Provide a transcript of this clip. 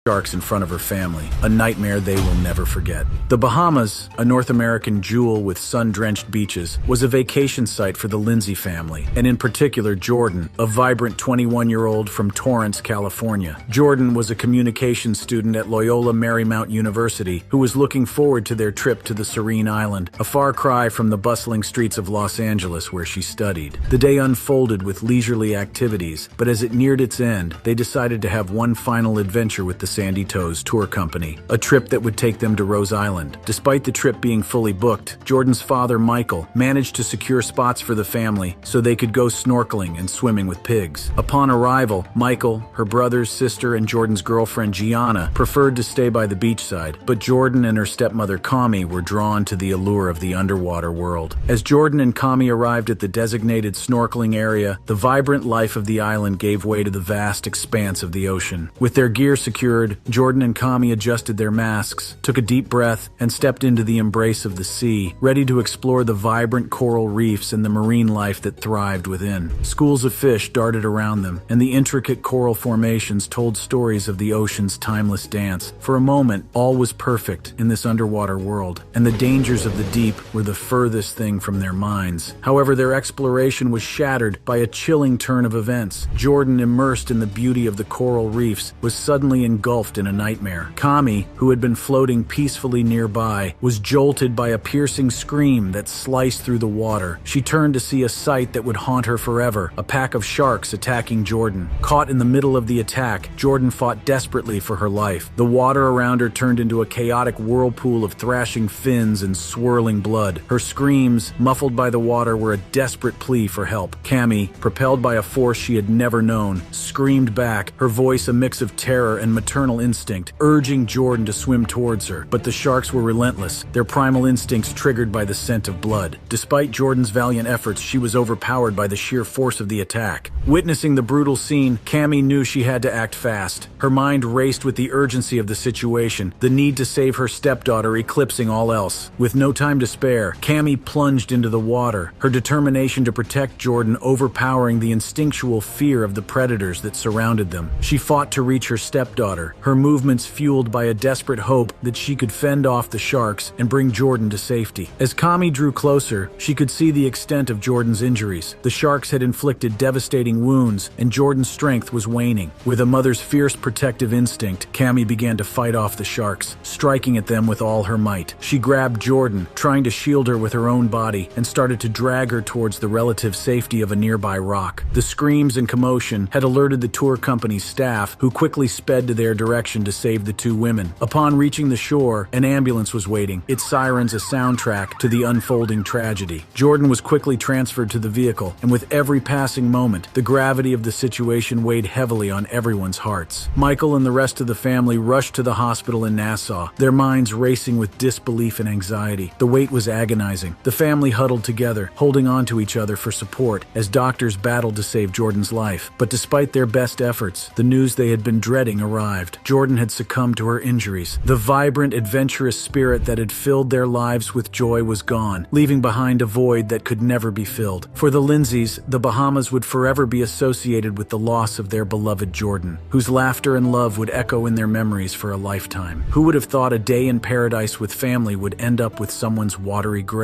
sharks in front of her family, a nightmare they will never forget. The Bahamas, a North American jewel with sun-drenched beaches, was a vacation site for the Lindsay family, and in particular Jordan, a vibrant 21-year-old from Torrance, California. Jordan was a communications student at Loyola Marymount University who was looking forward to their trip to the serene island, a far cry from the bustling streets of Los Angeles where she studied. The day unfolded with leisurely activities, but as it neared its end, they decided to have one final adventure with the Sandy Toes Tour Company, a trip that would take them to Rose Island. Despite the trip being fully booked, Jordan's father, Michael, managed to secure spots for the family so they could go snorkeling and swimming with pigs. Upon arrival, Michael, her brothers, sister, and Jordan's girlfriend, Gianna, preferred to stay by the beachside, but Jordan and her stepmother, Kami, were drawn to the allure of the underwater world. As Jordan and Kami arrived at the designated snorkeling area, the vibrant life of the island gave way to the vast expanse of the ocean. With their gear secured, Jordan and Kami adjusted their masks, took a deep breath, and stepped into the embrace of the sea, ready to explore the vibrant coral reefs and the marine life that thrived within. Schools of fish darted around them, and the intricate coral formations told stories of the ocean's timeless dance. For a moment, all was perfect in this underwater world, and the dangers of the deep were the furthest thing from their minds. However, their exploration was shattered by a chilling turn of events. Jordan, immersed in the beauty of the coral reefs, was suddenly engulfed in a nightmare. Kami, who had been floating peacefully nearby, was jolted by a piercing scream that sliced through the water. She turned to see a sight that would haunt her forever, a pack of sharks attacking Jordan. Caught in the middle of the attack, Jordan fought desperately for her life. The water around her turned into a chaotic whirlpool of thrashing fins and swirling blood. Her screams, muffled by the water, were a desperate plea for help. Kami, propelled by a force she had never known, screamed back, her voice a mix of terror and maternal instinct, urging Jordan to swim towards her. But the sharks were relentless, their primal instincts triggered by the scent of blood. Despite Jordan's valiant efforts, she was overpowered by the sheer force of the attack. Witnessing the brutal scene, Kami knew she had to act fast. Her mind raced with the urgency of the situation, the need to save her stepdaughter eclipsing all else. With no time to spare, Kami plunged into the water, her determination to protect Jordan overpowering the instinctual fear of the predators that surrounded them. She fought to reach her stepdaughter, her movements fueled by a desperate hope that she could fend off the sharks and bring Jordan to safety. As Kami drew closer, she could see the extent of Jordan's injuries. The sharks had inflicted devastating wounds, and Jordan's strength was waning. With a mother's fierce protective instinct, Kami began to fight off the sharks, striking at them with all her might. She grabbed Jordan, trying to shield her with her own body, and started to drag her towards the relative safety of a nearby rock. The screams and commotion had alerted the tour company's staff, who quickly sped to their direction to save the two women. Upon reaching the shore, an ambulance was waiting, its sirens a soundtrack to the unfolding tragedy. Jordan was quickly transferred to the vehicle, and with every passing moment, the gravity of the situation weighed heavily on everyone's hearts. Michael and the rest of the family rushed to the hospital in Nassau, their minds racing with disbelief and anxiety. The wait was agonizing. The family huddled together, holding on to each other for support as doctors battled to save Jordan's life. But despite their best efforts, the news they had been dreading arrived. Jordan had succumbed to her injuries. The vibrant, adventurous spirit that had filled their lives with joy was gone, leaving behind a void that could never be filled. For the Lindsays, the Bahamas would forever be associated with the loss of their beloved Jordan, whose laughter and love would echo in their memories for a lifetime. Who would have thought a day in paradise with family would end up with someone's watery grave?